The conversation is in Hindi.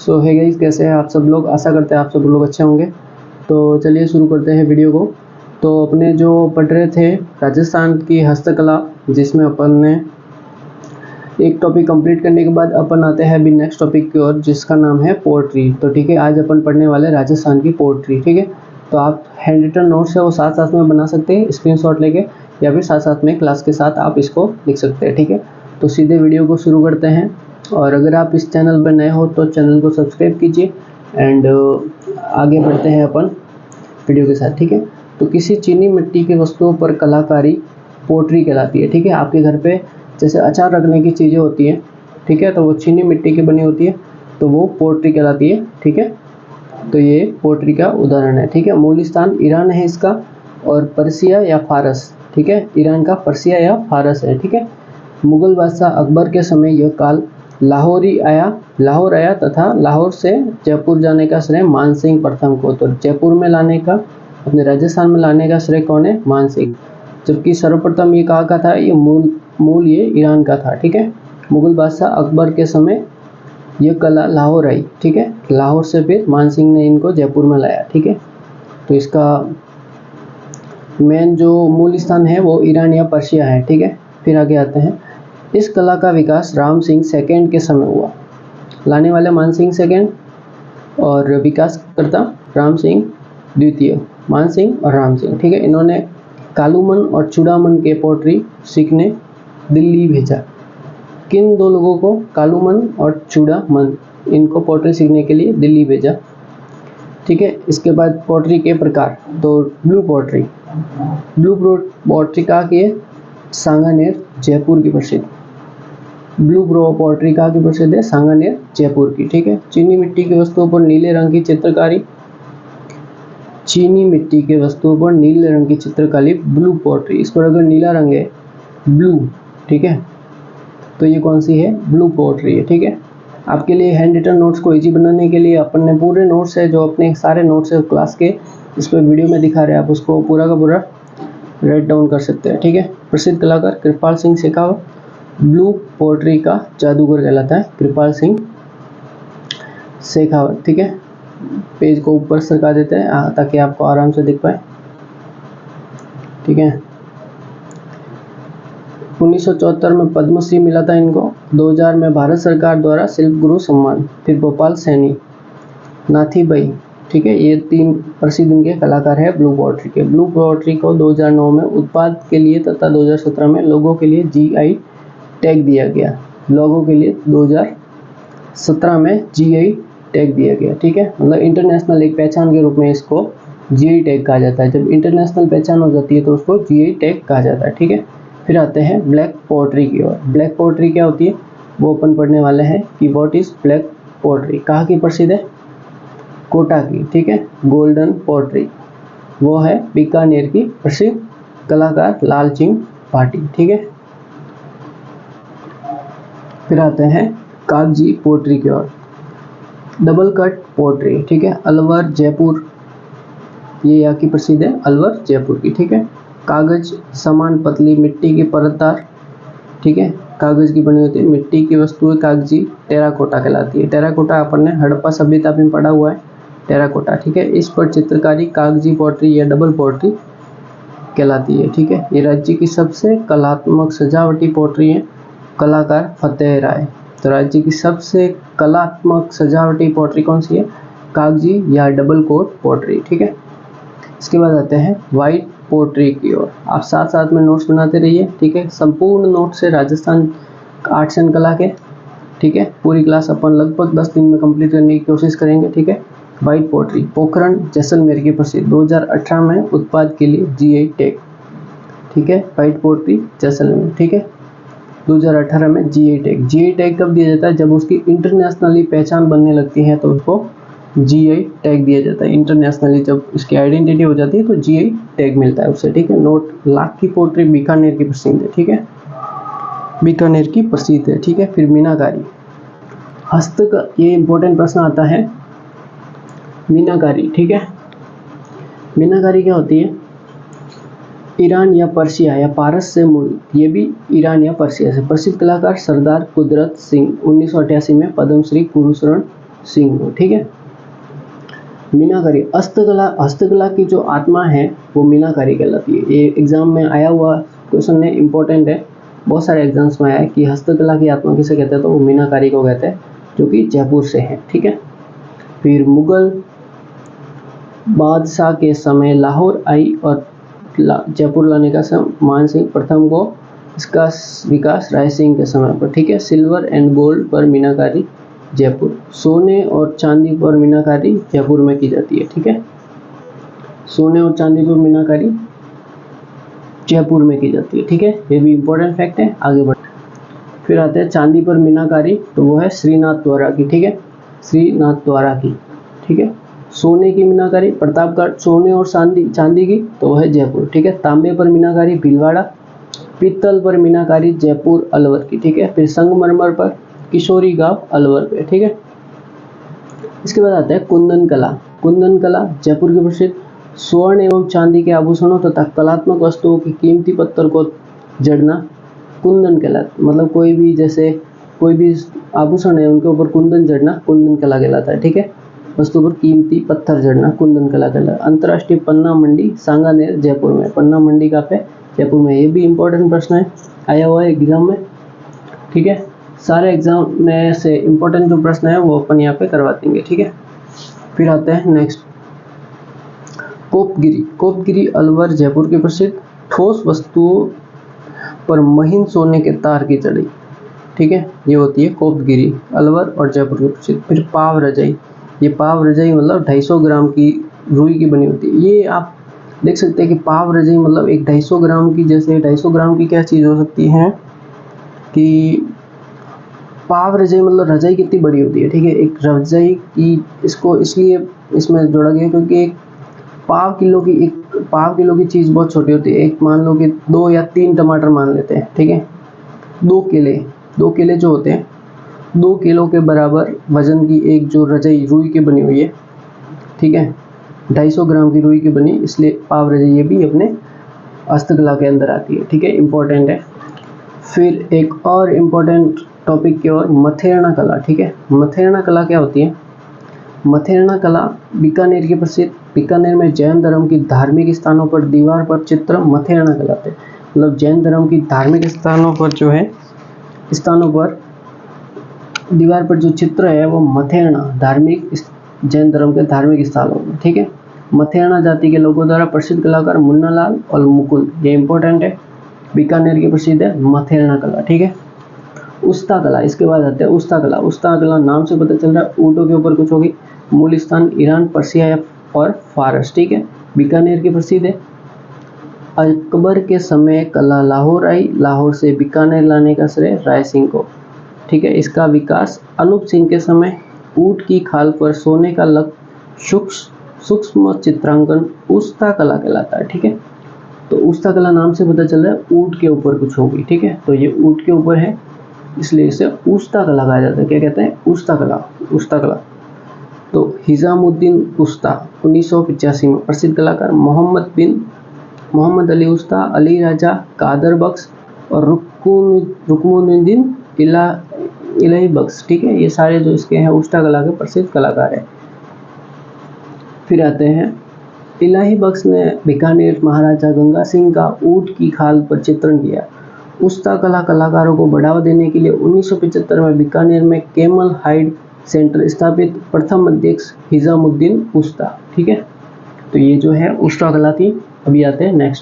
सो हे गाइस, कैसे हैं आप सब लोग। आशा करते हैं आप सब लोग अच्छे होंगे। तो चलिए शुरू करते हैं वीडियो को। तो अपने जो पढ़ रहे थे राजस्थान की हस्तकला, जिसमें अपन ने एक टॉपिक कंप्लीट करने के बाद अपन आते हैं अभी नेक्स्ट टॉपिक की ओर, जिसका नाम है पोएट्री। तो ठीक है, आज अपन पढ़ने वाले राजस्थान की पोएट्री। ठीक है, तो आप हैंड रिटन नोट्स है वो साथ साथ में बना सकते हैं स्क्रीनशॉट लेके, या फिर साथ साथ में क्लास के साथ आप इसको लिख सकते हैं। ठीक है, तो सीधे वीडियो को शुरू करते हैं। और अगर आप इस चैनल पर नए हो तो चैनल को सब्सक्राइब कीजिए एंड आगे बढ़ते हैं अपन वीडियो के साथ। ठीक है, तो किसी चीनी मिट्टी की वस्तुओं पर कलाकारी पोएट्री कहलाती है। ठीक है, आपके घर पे जैसे अचार रखने की चीज़ें होती हैं, ठीक है, तो वो चीनी मिट्टी की बनी होती है, तो वो पोएट्री कहलाती है। ठीक है, तो ये पोएट्री का उदाहरण है। ठीक है, मूल स्थान ईरान है इसका, और पर्सिया या फारस। ठीक है, ईरान का पर्सिया या फारस है। ठीक है, मुगल बादशाह अकबर के समय यह काल लाहौर आया तथा लाहौर से जयपुर जाने का श्रेय मानसिंह प्रथम को। तो जयपुर में लाने का, अपने राजस्थान में लाने का श्रेय कौन है? मानसिंह। जबकि सर्वप्रथम ये कहाँ का था? ये मूल ये ईरान का था। ठीक है, मुगल बादशाह अकबर के समय यह कला लाहौर आई। ठीक है, लाहौर से फिर मानसिंह ने इनको जयपुर में लाया। ठीक है, तो इसका मेन जो मूल स्थान है वो ईरान या पर्शिया है। ठीक है, फिर आगे आते हैं। इस कला का विकास राम सिंह सेकेंड के समय हुआ। लाने वाले मानसिंह सेकेंड और विकास करता राम सिंह द्वितीय। मानसिंह और राम सिंह, ठीक है, इन्होंने कालूमन और चूड़ामन के पोएट्री सीखने दिल्ली भेजा। किन दो लोगों को? कालूमन और चूड़ामन, इनको पोएट्री सीखने के लिए दिल्ली भेजा। ठीक है, इसके बाद पोएट्री के प्रकार, तो ब्लू पोएट्री कहाँ की है? सांगानेर जयपुर की प्रसिद्ध। ब्लू पोएट्री कहाँ की प्रसिद्ध है? सांगानेर जयपुर की। ठीक है, चीनी मिट्टी की वस्तुओं पर नीले रंग की चित्रकारी, चीनी मिट्टी के वस्तुओं पर नीले रंग की चित्रकारी ब्लू पोएट्री। इस पर अगर नीला रंग है ब्लू, ठीक है, तो ये कौन सी है? ब्लू पोएट्री है। ठीक है, आपके लिए हैंड रिटन नोट्स को इजी बनाने के लिए अपन ने पूरे नोट्स है, जो अपने सारे नोट्स है क्लास के, इस पर वीडियो में दिखा रहे हैं, आप उसको पूरा का पूरा राइट डाउन कर सकते हैं। ठीक है, प्रसिद्ध कलाकार कृपाल सिंह शेखावत ब्लू पोएट्री का जादूगर कहलाता है, कृपाल सिंह शेखावत। ठीक है, पेज को ऊपर सरका देते हैं ताकि आपको आराम से दिख पाए। ठीक है, 1974 में पद्मश्री मिला था इनको। 2000 में भारत सरकार द्वारा शिल्प गुरु सम्मान। फिर गोपाल सैनी, नाथीबाई। ठीक है, ये तीन प्रसिद्ध इनके कलाकार है ब्लू पोएट्री के। ब्लू पोएट्री को 2009 में उत्पाद के लिए तथा 2017 में लोगों के लिए GI टैग दिया गया। लोगों के लिए 2017 में GI टैग दिया गया। ठीक है, मतलब इंटरनेशनल एक पहचान के रूप में इसको GI टैग कहा जाता है। जब इंटरनेशनल पहचान हो जाती है तो उसको GI टैग कहा जाता है। ठीक है, फिर आते हैं ब्लैक पोएट्री की ओर। ब्लैक पोएट्री क्या होती है वो अपन पढ़ने वाले हैं कि व्हाट इज ब्लैक पोएट्री। कहाँ की प्रसिद्ध है? कोटा की। ठीक है, गोल्डन पोएट्री वो है बीकानेर की प्रसिद्ध कलाकार लालसिंह भाटी। ठीक है, फिर आते हैं कागजी पोएट्री की ओर। डबल कट पोएट्री, ठीक है, अलवर जयपुर, ये यहाँ की प्रसिद्ध है, अलवर जयपुर की। ठीक है, कागज समान पतली मिट्टी की परतदार, ठीक है, कागज की बनी होती है मिट्टी की वस्तुएं कागजी टेराकोटा कहलाती है। टेराकोटा अपन ने हड़प्पा सभ्यता में पढ़ा हुआ है, टेराकोटा। ठीक है, इस पर चित्रकारी कागजी पोएट्री या डबल पोएट्री कहलाती है। ठीक है, ये राज्य की सबसे कलात्मक सजावटी पोएट्री है। कलाकार फतेह राय। तो राज्य की सबसे कलात्मक सजावटी पोएट्री कौन सी है? कागजी या डबल कोट पोएट्री। ठीक है, इसके बाद आते हैं व्हाइट पोएट्री की ओर। आप साथ साथ में नोट्स बनाते रहिए। ठीक है, संपूर्ण नोट्स है राजस्थान आर्ट्स एंड कला के। ठीक है, पूरी क्लास अपन लगभग 10 दिन में कंप्लीट करने की कोशिश करेंगे। ठीक है, व्हाइट पोएट्री पोखरण जैसलमेर की प्रसिद्ध, 2018 में उत्पाद के लिए GI टैग। ठीक है, व्हाइट पोएट्री जैसलमेर। ठीक है, 2018 में GI टैग कब दिया जाता है? जब उसकी इंटरनेशनली पहचान बनने लगती है तो उसको GI टैग दिया जाता है। इंटरनेशनली जब इसकी आइडेंटिटी हो जाती है तो GI टैग मिलता है उससे। ठीक है, नोट लाख की पोएट्री बीकानेर की प्रसिद्ध है। ठीक है, बीकानेर की प्रसिद्ध है। ठीक है, फिर मीनाकारी ये इंपॉर्टेंट प्रश्न आता है। मीनाकारी, ठीक है, मीनाकारी क्या होती है? ईरान या पर्शिया या पारस से मूल, ये भी ईरान या पर्शिया से। प्रसिद्ध कलाकार सरदार कुदरत सिंह, 1988 में पद्मश्री पुरस्कृत सिंह को, ठीक है। मीनाकारी, हस्तकला की जो आत्मा है वो मीनाकारी कहलाती है। ये एग्जाम में आया हुआ क्वेश्चन है, इंपॉर्टेंट है, बहुत सारे एग्जाम्स में आया है कि हस्तकला की आत्मा किसे कहते हैं, तो वो मीनाकारी को कहते हैं, जो कि जयपुर से है, ठीक है। फिर मुगल बादशाह के समय लाहौर आई और जयपुर लाने का समय मान सिंह प्रथम को, इसका विकास राय सिंह के समय पर, ठीक है। सिल्वर एंड गोल्ड पर मीनाकारी जयपुर, सोने और चांदी पर मीनाकारी जयपुर में की जाती है, ठीक है। सोने और चांदी पर मीनाकारी जयपुर में की जाती है, ठीक है। ये भी इंपॉर्टेंट फैक्ट है, आगे बढ़ते हैं। फिर आते हैं चांदी पर मीनाकारी, तो वो है श्रीनाथ द्वारा की, ठीक है, श्रीनाथ द्वारा की, ठीक है। सोने की मीनाकारी प्रतापगढ़, सोने और चांदी की तो वो है जयपुर, ठीक है। तांबे पर मीनाकारी भीलवाड़ा, पीतल पर मीनाकारी जयपुर अलवर की, ठीक है। फिर संगमरमर पर किशोरी गांव अलवर पे, ठीक है। इसके बाद आता है कुंदन कला। कुंदन कला जयपुर की प्रसिद्ध, स्वर्ण एवं चांदी के आभूषणों तथा कलात्मक वस्तुओं की कीमती पत्थर को जड़ना कुंदन कला, मतलब कोई भी जैसे कोई भी आभूषण है उनके ऊपर कुंदन जड़ना कुंदन कला कहलाता है, ठीक है। वस्तु पर कीमती पत्थर जड़ना कुंदन कला कहलाता है। अंतर्राष्ट्रीय पन्ना मंडी सांगानेर जयपुर में, पन्ना मंडी कहाँ पे, जयपुर में। ये भी इंपॉर्टेंट प्रश्न है, आया हुआ है एग्जाम में, ठीक है। सारे एग्जाम में से इंपॉर्टेंट जो प्रश्न है वो अपन यहाँ पे करवा देंगे, ठीक है। फिर आते हैं नेक्स्ट, कोपगिरी। कोपगिरी अलवर जयपुर के प्रसिद्ध, ठोस वस्तुओं पर महीन सोने के तार की चढ़ाई, ठीक है, ये होती है कोपगिरी अलवर और जयपुर के प्रसिद्ध। फिर पाव रजाई, ये पाव रजाई मतलब 250 ग्राम की रुई की बनी होती है। ये आप देख सकते हैं कि पाव रजाई मतलब एक 250 ग्राम की, जैसे 250 ग्राम की क्या चीज़ हो सकती है कि पाव रजाई मतलब रजाई कितनी बड़ी होती है, ठीक है। एक रजाई की, इसको इसलिए इसमें जोड़ा गया क्योंकि एक पाव किलो की चीज़ बहुत छोटी होती है। एक मान लो कि 2 या 3 टमाटर मान लेते हैं, ठीक है। 2 केले जो होते हैं, 2 किलो के बराबर वजन की एक जो रजाई रुई की बनी हुई है, ठीक है, 250 ग्राम की रुई की बनी, इसलिए पाव रजाई ये भी अपने हस्तकला के अंदर आती है, ठीक है, इंपॉर्टेंट है। फिर एक और इम्पोर्टेंट टॉपिक की ओर, मथेरना कला, ठीक है। मथेरना कला क्या होती है, मथेरना कला बीकानेर की प्रसिद्ध, बीकानेर में जैन धर्म की धार्मिक स्थानों पर दीवार पर चित्र मथेरना कहलाते हैं। मतलब जैन धर्म की धार्मिक स्थानों पर जो है, स्थानों पर दीवार पर जो चित्र है वो मथेरना धार्मिक जैन धर्म के धार्मिक स्थलों में, ठीक है। मथेरना जाति के लोगों द्वारा प्रसिद्ध कलाकार मुन्ना लाल और मुकुल, ये इंपॉर्टेंट है, बीकानेर की प्रसिद्ध है मथेरना कला, ठीक है। उस्ता कला, इसके बाद आते हैं उस्ता कला। उस्ता कला नाम से पता चल रहा है ऊँटों के ऊपर कुछ होगी, मूल स्थान ईरान, पर्सिया और फारस, ठीक है, बीकानेर की प्रसिद्ध है। अकबर के समय कला लाहौर आई, लाहौर से बीकानेर लाने का श्रेय राय सिंह को, ठीक है। इसका विकास अनूप सिंह के समय ऊँट की खाल पर सोने का लग सूक्ष्म चित्रांकन उस्ता कला कहलाता है, ठीक है। तो उस्ता कला नाम से पता चल रहा है ऊँट के ऊपर कुछ होगी, ठीक है, तो ये ऊँट के ऊपर है इसलिए इसे उस्ता कला कहा जाता है। क्या कहते हैं, उस्ता कला, उस्ता कला। तो हिजामुद्दीन उस्ता 1985 में, प्रसिद्ध कलाकार मोहम्मद अली उस्ता, अली राजा, कादर बख्श और रुकमुद्दीन इलाही बख्श, ठीक है, ये सारे जो इसके हैं उस्ता कला के प्रसिद्ध कलाकार हैं। फिर आते हैं इलाही बख्श ने बीकानेर महाराजा गंगा सिंह का ऊँट की खाल पर चित्रण किया। उस्ता कला कलाकारों को बढ़ावा देने के लिए 1975 में बीकानेर में कैमल हाइड सेंटर स्थापित, प्रथम अध्यक्ष हिजामुद्दीन उस्ता, ठीक है। तो ये जो है उस्ता कला थी। अभी आते हैं नेक्स्ट।